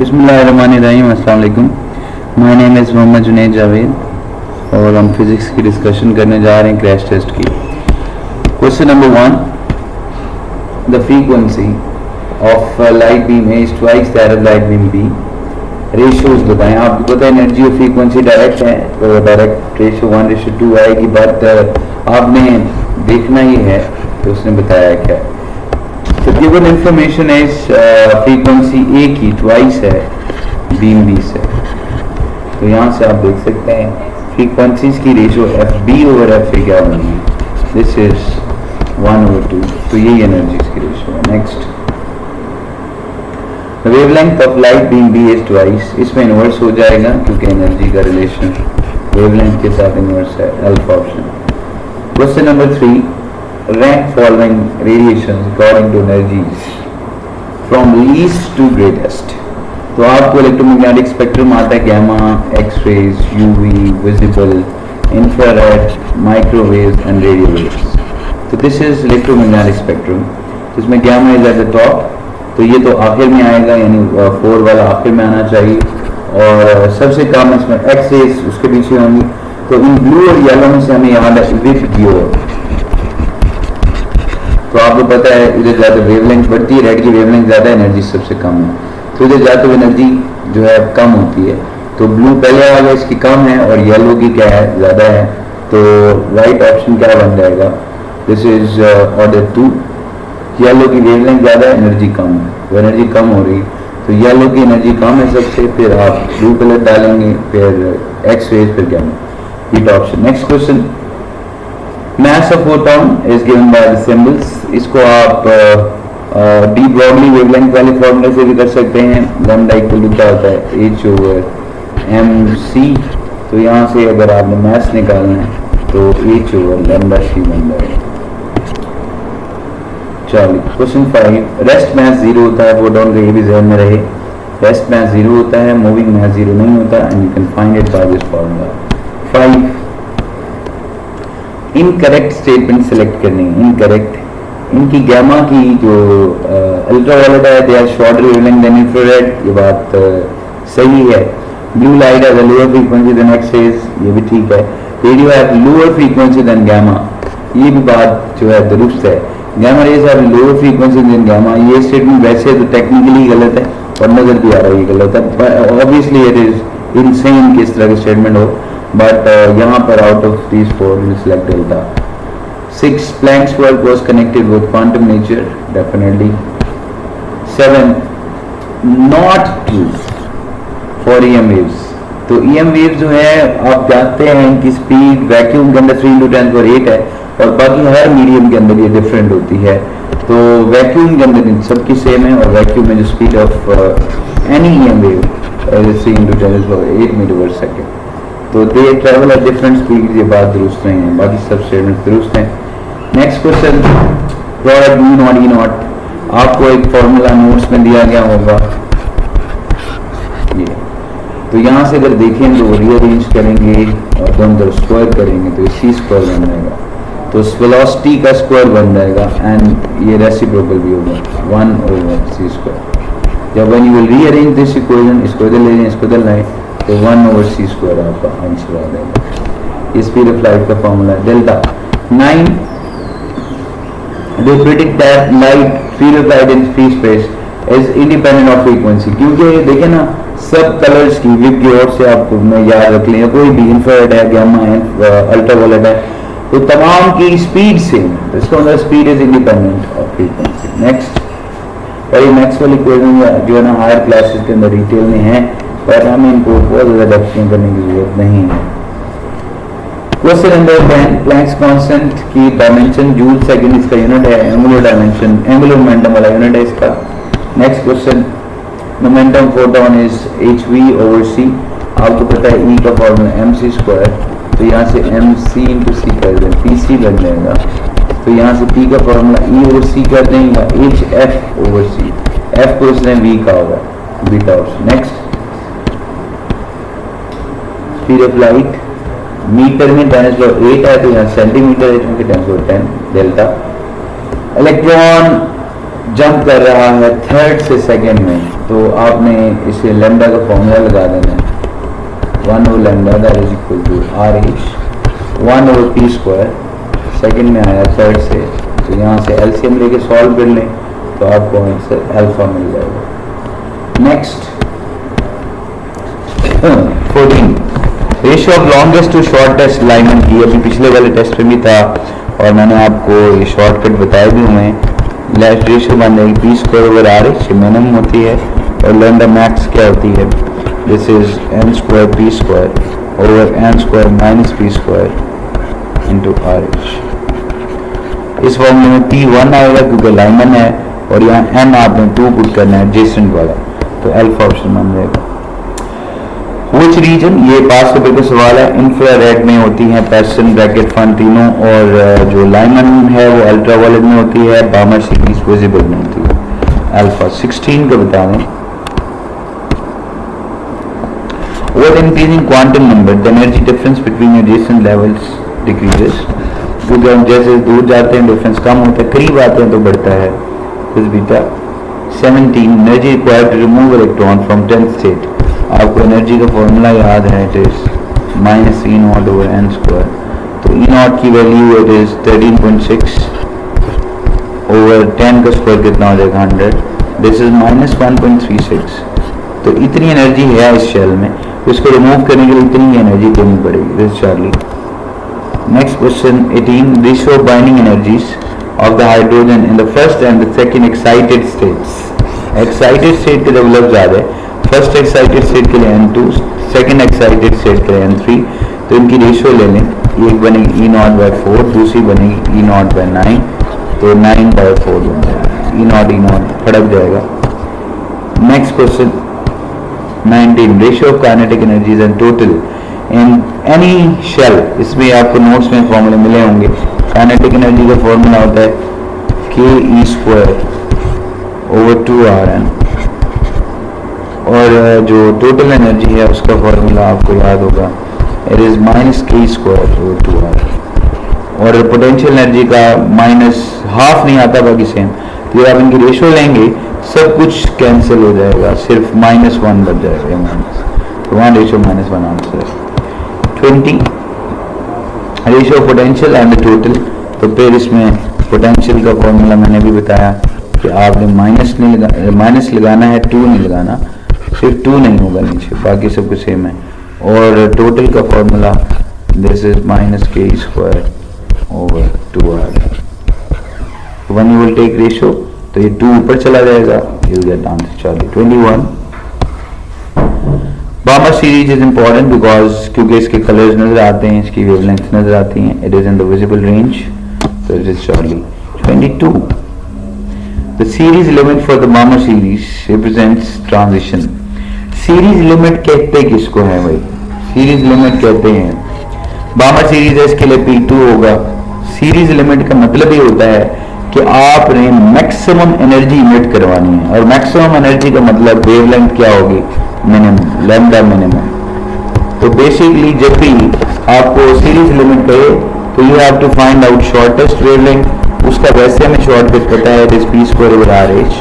बिस्मिल्लाहिर्रहमानिर्रहीम, अस्सलाम वालेकुम। My name is Mohammad Junaid Javed और हम फिज़िक्स की डिस्कशन करने जा रहे हैं क्रैश टेस्ट की। Question number 1, the frequency of light beam A is twice that of light beam B. Ratios बताएं। आपको पता है एनर्जी और फ्रीक्वेंसी डायरेक्ट है तो डायरेक्ट रेशियो 1:2 आएगी, बट आपने देखना ही है तो उसने बताया क्या है। तो गिवन इंफॉर्मेशन इज फ्रीक्वेंसी ए की ट्वाइस है बीम बी से। तो यहाँ से आप देख सकते हैं फ्रीक्वेंसीज की ratio F B over F A क्या बनेगी, दिस इज 1/2। तो यही एनर्जीज की रेशियो है। Next, wavelength of light beam B is twice. इसमें इन्वर्स हो जाएगा क्योंकि एनर्जी का रिलेशन वेवलेंथ के साथ इन्वर्स है, alpha option. Question number 3, rank following radiations according to energies from least to greatest। तो आपको इलेक्ट्रोमैग्नेटिक स्पेक्ट्रम आता है gamma, X rays, UV, visible, infrared, microwaves and radio waves. तो दिस इज इलेक्ट्रोमैग्नेटिक स्पेक्ट्रम। इसमें gamma is at the top, तो ये तो आखिर में आएगा, यानी 4 वाला आखिर में आना चाहिए, और सबसे कम इसमें एक्स-रेज उसके पीछे होंगी। तो इन ब्लू और येलो में से हमें याद है विथ ग्योर। तो आपको पता है इधर ज़्यादा वेवलेंथ बढ़ती है, रेड की वेवलेंथ ज़्यादा, एनर्जी सबसे कम है, तो इधर ज़्यादा एनर्जी जो है कम होती है। तो ब्लू पहले आ गया, इसकी कम है, और येलो की क्या है, ज़्यादा है। तो राइट ऑप्शन क्या बन जाएगा, दिस इज ऑर्डर 2। येलो की वेवलेंथ ज़्यादा है, एनर्जी कम है, वो एनर्जी कम हो रही, तो येलो की एनर्जी कम है सबसे, फिर आप ब्लू कलर डालेंगे, फिर एक्स रेज, फिर gamma, hit option. Next question, mass of photon is given by the symbols। इसको आप डी ब्रॉडली वेवलेंथ वाले फॉर्मूले से भी कर सकते हैं। लैम्डा इक्वल टू क्या होता है, एच ओवर एम सी। तो यहाँ से अगर आपने मैथ निकालना है तो एच ओवर लैम्डा सी बन जाएगा। चलिए क्वेश्चन 5, रेस्ट मैथ जीरो होता है फोटोन का, ये भी ध्यान में रहे। रेस्ट मैथ जीरो होता है, मूविंग मैथ जीरो नहीं होता, and you can find it by this formula. 5, incorrect statement select करनी है। इनकरेक्ट, इनकी गैमा की जो अल्ट्रावायलेट है, they are shorter wavelength than infrared, ये बात सही है। ब्लू लाइट है lower frequency than X rays, ये भी ठीक है। रेडियो है लोअर फ्रीक्वेंसी देन गैमा, ये भी बात जो है दुरुस्त है। गैमा रेज है लोअर फ्रीक्वेंसी देन गैमा, ये स्टेटमेंट वैसे तो टेक्निकली गलत है और नजर भी आ रहा है ये गलत है, ऑब्वियसली इट इज इनसेन कि इस तरह का स्टेटमेंट हो, but यहाँ पर out of these 4 we select delta। 6, Planck's work was connected with quantum nature, definitely। 7, not true for EM waves। तो EM waves जो है आप जानते हैं इनकी स्पीड वैक्यूम के अंदर 3 × 10⁸ है, और बाकी हर मीडियम के अंदर ये डिफरेंट होती है। तो वैक्यूम के अंदर सबकी सेम है, और वैक्यूम में जो speed of any EM wave 3 × 10⁸ मीटर/सेकेंड। तो they travel at different speed, ये बात दुरुस्त नहीं है, बाकी सब स्टेटमेंट दुरुस्त हैं। Next question, product E not E not, आपको एक फॉर्मूला नोट्स में दिया गया होगा ये। तो यहाँ से अगर देखें तो रीअरेंज करेंगे और दोनों तरफ स्क्वायर करेंगे तो सी स्क्वायर बन जाएगा, तो वेलोसिटी का स्क्वायर बन जाएगा, एंड ये रेसिप्रोकल भी होगा 1/c²। जब when you will rearrange this equation, इसको इधर ले जाएं, इसको इधर लाएं, तो 1/c² आपका आंसर आ जाएगा। ये स्पीड ऑफ लाइट का फॉर्मूला है, delta. 9, they predict that light, speed of light in free space is independent of frequency. क्योंकि देखे ना सब कलर्स की विद की ओर से आपको मैं याद रख लें, कोई भी इंफ्रारेड है, गैमा है, अल्ट्रावायलेट है, तो तमाम की स्पीड सेम है, तो इसका मतलब speed is independent of frequency. Next, और ये मैक्सवेल इक्वेशन जो है ना हायर क्लासेस के अंदर डिटेल में है, पर हमें इनको बहुत ज़्यादा डेप्थ करने की जरूरत नहीं है। क्वेश्चन नंबर 10, प्लैंक्स कांस्टेंट की डायमेंशन जूल सेकंड इसका यूनिट है, एंगुलर डायमेंशन, एंगुलर मोमेंटम वाला यूनिट है इसका। Next question, momentum photon is hv/c। आपको पता है E का फॉर्मूला mc², तो यहाँ से mc × c कर दें, pc बन जाएगा। तो यहाँ से P का फॉर्मूला E/c कर देंगे, hf/c, f को इसने v का होगा, beta option. Next, speed of light metre में 10⁸ है, तो यहाँ सेंटीमीटर है क्योंकि 10⁸ डेल्टा। इलेक्ट्रॉन जंप कर रहा है थर्ड से सेकंड में, तो आपने इसे लैम्डा का फॉर्मूला लगा देना है, 1 over lambda that is equal to R H 1 over P square, second में आया थर्ड से, तो यहाँ से एलसीएम लेके सॉल्व कर लें तो आपको आंसर अल्फा मिल जाएगा। Next 14 ratio of longest to shortest Lyman की, अभी पिछले वाले टेस्ट में भी था और मैंने आपको ये शॉर्टकट बताए भी हुए हैं। लास्ट रेशियो बन जाएगी P square over R H, minimum होती है, और लैम्डा मैक्स क्या होती है, this is N square P square over N square minus P square into R H. इस फॉर्मूले में पी 1 आएगा क्योंकि लाइमन है, और यहाँ एन आपने 2 पुट करना है एडजेसेंट वाला, तो अल्फा ऑप्शन बन जाएगा। Which region, ये 5 रुपए का सवाल है, इंफ्रारेड में होती है पैसन ब्रैकेट फन तीनों, और जो लाइमन है वो अल्ट्रावायलेट में होती है, बामा सीरीज विजिबल में होती है। अल्फा 16 का बता दें, With increasing quantum number, the energy difference between adjacent levels decreases. क्योंकि हम जैसे दूर जाते हैं डिफरेंस कम होता है, करीब आते हैं तो बढ़ता है। Beta 17 energy required to remove electron from 10th state, आपको एनर्जी का फॉर्मूला याद है, it is minus E not over N square, तो ई नॉट की वैल्यू इट इज 13.6 ओवर 10 का स्क्वायर कितना हो जाएगा 100, दिस इज माइनस 1.36, तो इतनी एनर्जी है इस शेल में, उसको रिमूव करने के लिए इतनी एनर्जी देनी पड़ेगी। This Charlie. Next question 18 ratio of binding energies of the hydrogen in the first and the second excited states. Excited state के जब लफ्ज आ रहे, फर्स्ट एक्साइटेड स्टेट के लिए N2, सेकंड एक्साइटेड स्टेट के लिए N3, तो इनकी रेशियो ले लें, एक बनेगी E0/4, दूसरी बनेगी E0/9, तो 9/4 बन जाएगा, E0 फटक जाएगा। Next question 19 ratio of kinetic energies and total in any shell, इसमें आपको नोट्स में फॉर्मूले मिले होंगे। काइनेटिक एनर्जी का फॉर्मूला होता है ke² ओवर 2rn, और जो टोटल एनर्जी है उसका फॉर्मूला आपको याद होगा, it is -k² over 2r, और पोटेंशियल एनर्जी का माइनस हाफ नहीं आता, बाकी सेम। तो आप इनकी रेशियो लेंगे सब कुछ कैंसिल हो जाएगा, सिर्फ -1 बच जाएगा, माइनस, तो वहाँ रेशियो -1 आंसर है। 20 ratio of potential and total, तो फिर इसमें पोटेंशियल का फॉर्मूला मैंने भी बताया कि आपने माइनस लगाना है, 2 नहीं लगाना, सिर्फ 2 नहीं होगा नीचे, बाकी सब कुछ सेम है। और टोटल का formula this is -k² over 2r, one you will take ratio, तो ये 2 ऊपर चला जाएगा, you will get answer Charlie. 21 Balmer series is important because क्योंकि इसके कलर्स नजर आते हैं, इसकी वेवलेंथ नजर आती हैं, it is in the visible range, तो it is Charlie. 22 the series limit for the Balmer series represents transition. Series limit कहते किसको है भाई, सीरीज लिमिट कहते हैं बामा सीरीज है, इसके लिए P2 होगा। सीरीज लिमिट का मतलब ये होता है कि आपने मैक्सिमम एनर्जी इमिट करवानी है, और मैक्सिमम एनर्जी का मतलब वेवलेंथ क्या होगी, मिनिमम, लैम्डा मिनिमम। तो बेसिकली जब भी आपको सीरीज लिमिट कहे तो you have to find out shortest wavelength, उसका वैसे हमें शॉर्टकट पता है, it is p² over rh,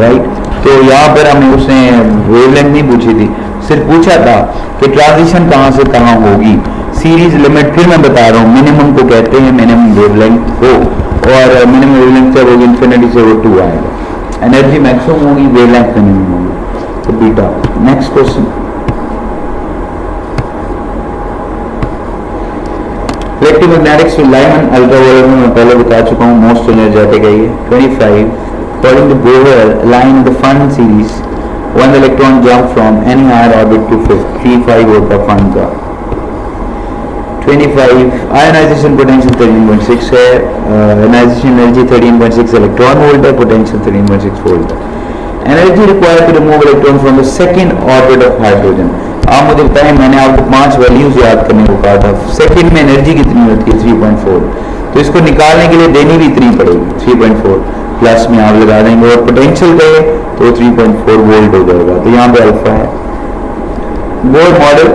right. तो यहाँ पर हमें उसने वेवलेंथ नहीं पूछी थी, सिर्फ पूछा था कि ट्रांजिशन कहाँ से कहाँ होगी। सीरीज लिमिट फिर मैं बता रहा हूँ, मिनिमम को कहते हैं मिनिमम वेवलेंथ हो, और मिनिमम वेवलेंथ जब होगी इन्फिनिटी से वो 2 आएगा, एनर्जी मैक्सिमम होगी, वेवलेंथ मिनिमम होगी, तो beta. Next question electromagnetics two Lyman ultraviolet में मैं पहले बता चुका हूँ, मोस्ट एनर्जेटिक है ये। 25 according to Bohr line the fun series one electron jump from any higher orbit to 5 होता फन का। 25 आयनाइजेशन पोटेंशियल 13.6 है, आयनाइजेशन एनर्जी 13.6 इलेक्ट्रॉन वोल्ट है, पोटेंशियल 13.6 वोल्ट है। Energy required to remove electron from the second orbit of hydrogen. आप मुझे बताएं, मैंने आपको 5 वैल्यूज याद करने को कहा था, सेकंड में एनर्जी कितनी होती है 3.4, तो इसको निकालने के लिए देनी भी इतनी पड़ेगी 3.4, प्लस में आप लगा देंगे, और पोटेंशियल कहे तो 3.4 वोल्ट हो जाएगा, तो यहाँ पे अल्फा है। Bohr model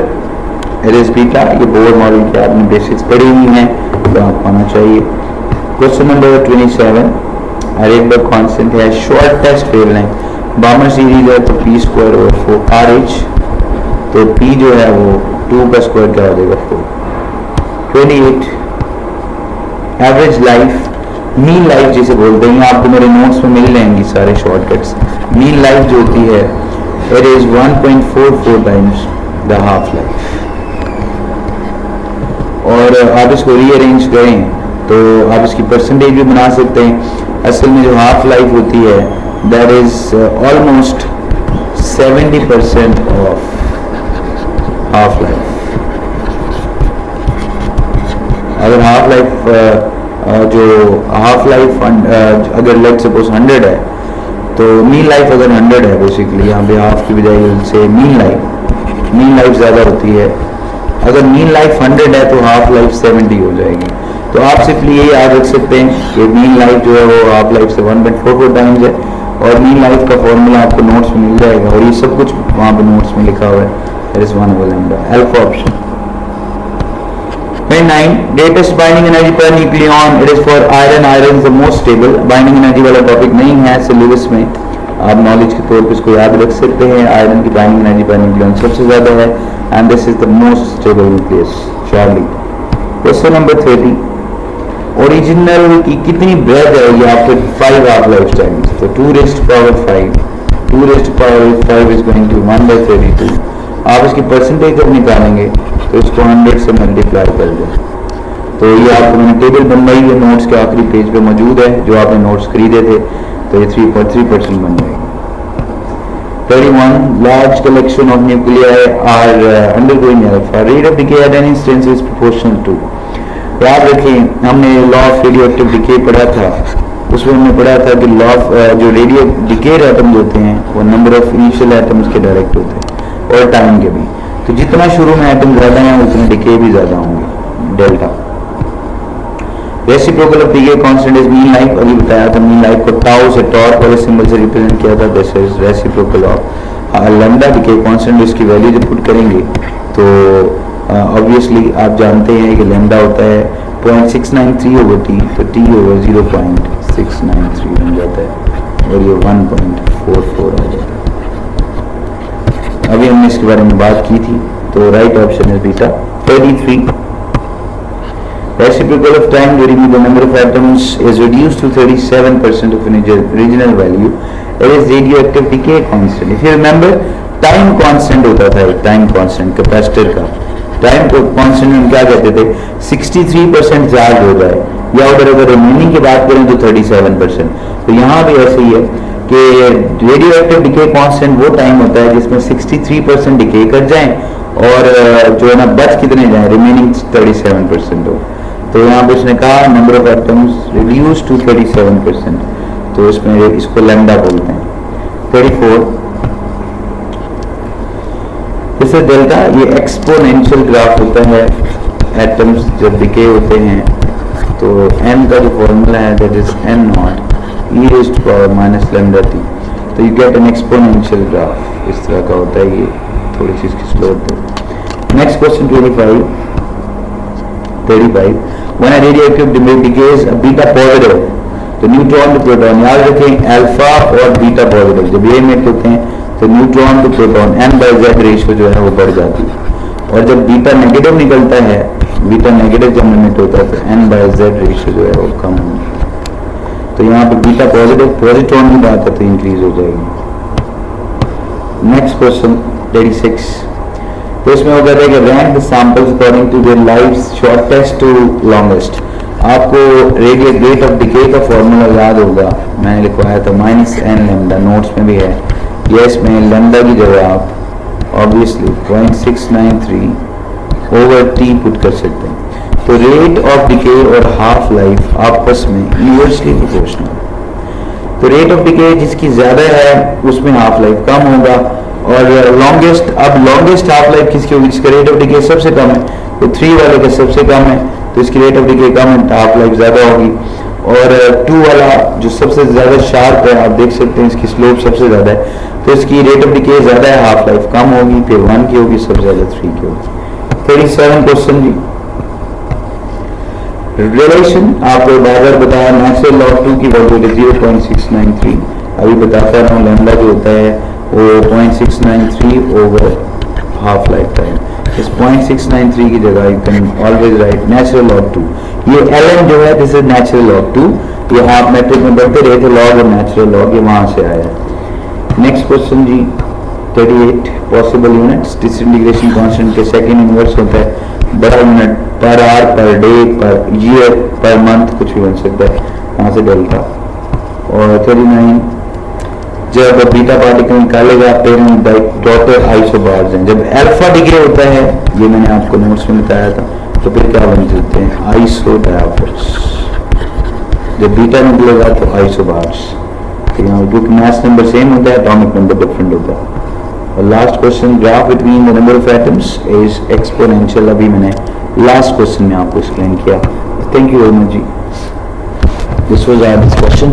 it is beta, ये बोर मॉडल की आपने बेसिक्स पढ़ी हुई हैं तो आपको आना चाहिए। क्वेश्चन नंबर 27 Rydberg कांस्टेंट है, शॉर्टेस्ट वेवलेंथ बामर सीरीज है तो पी स्क्वायर और 4RH, तो पी जो है वो 2 का स्क्वायर क्या हो जाएगा 4। 28 एवरेज लाइफ, मीन लाइफ जिसे बोलते हैं, आपको मेरे नोट्स में मिल जाएंगी सारे शॉर्टकट्स। मीन लाइफ जो होती है it is 1.44 times the half life, और आप इसको रीअरेंज करें तो आप इसकी परसेंटेज भी बना सकते हैं। असल में जो हाफ लाइफ होती है that is almost 70% of half life. अगर हाफ लाइफ जो हाफ लाइफ अगर लेट सपोज 100 है तो मीन लाइफ अगर 100 है, बेसिकली यहाँ पे हाफ की बजाय से मीन लाइफ ज़्यादा होती है। अगर मीन लाइफ 100 है तो हाफ लाइफ 70 हो जाएगी। तो आप सिर्फ ये याद रख सकते हैं कि मीन लाइफ जो है वो हाफ लाइफ से 1.44 टाइम्स है, और मीन लाइफ का फॉर्मूला आपको नोट्स में मिल जाएगा, और ये सब कुछ वहाँ पे नोट्स में लिखा हुआ है। That is 1/λ alpha option. 9 greatest binding energy per nucleon, it is for iron is the most stable। Binding energy वाला टॉपिक नहीं है सिलेबस में, आप नॉलेज के तौर पे इसको याद रख सकते हैं। आयरन की बाइंडिंग एनर्जी पर न्यूक्लियन सबसे ज़्यादा है, and this is the most stable nucleus Charlie. Question number 30, original की कितनी ब्रेथ आएगी आफ्टर 5 हाफ लाइफ टाइम्स? तो 2 raised to power 5 is going to 1/32। आप इसकी परसेंटेज जब निकालेंगे तो इसको 100 से मल्टीप्लाई कर दें। तो ये आपको मैंने टेबल बनवाई है, नोट्स के आखिरी पेज पे मौजूद है, जो आपने नोट्स खरीदे थे, तो ये 3.3% बन जाएगी। 31 large collection of nuclei are undergoing alpha, rate of decay at any instance is proportional to. याद रखें, हमने law of radioactive decay पढ़ा था, उसमें हमने पढ़ा था कि लॉ ऑफ जो रेडियो डिके एटम्स होते हैं वो नंबर ऑफ इनिशियल एटम्स के डायरेक्ट होते हैं और टाइम के भी। तो जितना शुरू में एटम ज्यादा हैं उतने डिके भी ज्यादा होंगे, delta. Reciprocal of decay constant is mean life, अभी बताया था मीन लाइफ को टाउ से टॉर्क वाले सिंबल से रिप्रेजेंट किया था, this is reciprocal of lambda decay constant. इसकी वैल्यू जब पुट करेंगे तो ऑब्वियसली आप जानते हैं कि लैम्डा होता है 0.693/t, तो t ओवर 0.693 बन जाता है, और ये 1.44 आ जाता है। अभी हमने इसके बारे में बात की थी, तो राइट ऑप्शन है beta. 33 reciprocal of time during the number of atoms is reduced to 37% of an original value, it is radioactive decay constant। if you remember, time constant होता था, टाइम कांस्टेंट कैपेसिटर का time को constant में क्या कहते थे, 63% charge हो जाए, या अगर रिमेनिंग की बात करें तो 37%। तो यहाँ भी ऐसे ही है कि रेडियो एक्टिव डिके कांस्टेंट वो टाइम होता है जिसमें 63% डिके कर जाएं, और जो है ना बच कितने जाए, रिमेनिंग 37% हो। तो यहाँ पे उसने कहा number of atoms reduce to 37%, तो इसमें इसको लैम्डा बोलते हैं। 34 जैसे डेल्टा, ये एक्सपोनेंशियल ग्राफ होता है, एटम्स जब डिके होते हैं तो n का जो फॉर्मूला है that is n0 e raised to power minus lambda t, तो you get an exponential graph, इस तरह का होता है ये, थोड़ी सी इसकी स्लो होती है। Next question 35 when a radioactive decays a beta positive, तो न्यूट्रॉन टू प्रोटॉन, याद रखें अल्फा और बीटा पॉजिटिव जब ये इमिट होते हैं तो neutron to proton n/z ratio जो है वो बढ़ जाती है, और जब बीटा नेगेटिव निकलता है, बीटा नेगेटिव जब इमिट होता है तो n/z रेशियो जो है वो कम होगी। तो यहाँ पे बीटा पॉजिट्रॉन की बात है तो इंक्रीज हो जाएगी। नेक्स्ट क्वेश्चन 36, तो इसमें वो कहते हैं कि rank the samples according to their life shortest to longest. आपको रेडियो रेट ऑफ डिके का फॉर्मूला याद होगा, मैंने लिखवाया था -n लैम्डा, नोट्स में भी है। ये इसमें लैम्डा की जगह आप ऑब्वियसली 0.693/t पुट कर सकते हैं। तो रेट ऑफ डिके और हाफ लाइफ आपस में इनवर्सली प्रोपोर्शनल। तो रेट ऑफ डिके जिसकी ज्यादा है उसमें हाफ लाइफ कम होगा, और लॉन्गेस्ट हाफ लाइफ किसकी होगी, जिसका रेट ऑफ डिके सबसे कम है, तो 3 वाले का सबसे कम है तो इसकी रेट ऑफ डिके कम है, हाफ लाइफ ज्यादा होगी। और 2 वाला जो सबसे ज्यादा शार्प है, आप देख सकते हैं इसकी स्लोप सबसे ज्यादा है, तो इसकी रेट ऑफ डिके ज्यादा है, हाफ लाइफ कम होगी, फिर 1 की होगी, सबसे ज्यादा 3 की होगी। 37 क्वेश्चन जी, रिलेशन आपको बार बार बताया, नेचुरल लॉग 2 की वैल्यू 0.693, अभी बताता रहा हूँ लैम्डा जो होता है वो 0.693 ओवर हाफ लाइफ टाइम। इस 0.693 की जगह you can always right natural log 2। ये ln जो है दिस इज नेचुरल लॉग 2, ये आप मैट्रिक में बढ़ते रहे थे लॉग और नेचुरल लॉग, ये वहां से आया। नेक्स्ट क्वेश्चन जी 38, पॉसिबल यूनिट्स डिसइंटीग्रेशन कांस्टेंट के सेकंड इनवर्स होता है बड़ा unit per hour, per day, per year, per month, कुछ भी बन सकता है, वहां से डेल्टा। और 39, जब बीटा पार्टिकल निकालेगा पेरेंट डॉटर आइसोबार्स हैं, जब अल्फा डिग्री होता है, ये मैंने आपको नोट्स में बताया था, तो फिर क्या बन सकते हैं आइसोडायफर्स, जब बीटा निकलेगा तो आइसोबार्स। क्योंकि मास नंबर सेम होता है, एटॉमिक नंबर डिफरेंट होता है। और last question, graph between the number of atoms is exponential, अभी मैंने लास्ट क्वेश्चन में आपको एक्सप्लेन किया। थैंक यू वेरी मच जी, दिस वाज आवर डिस्कशन।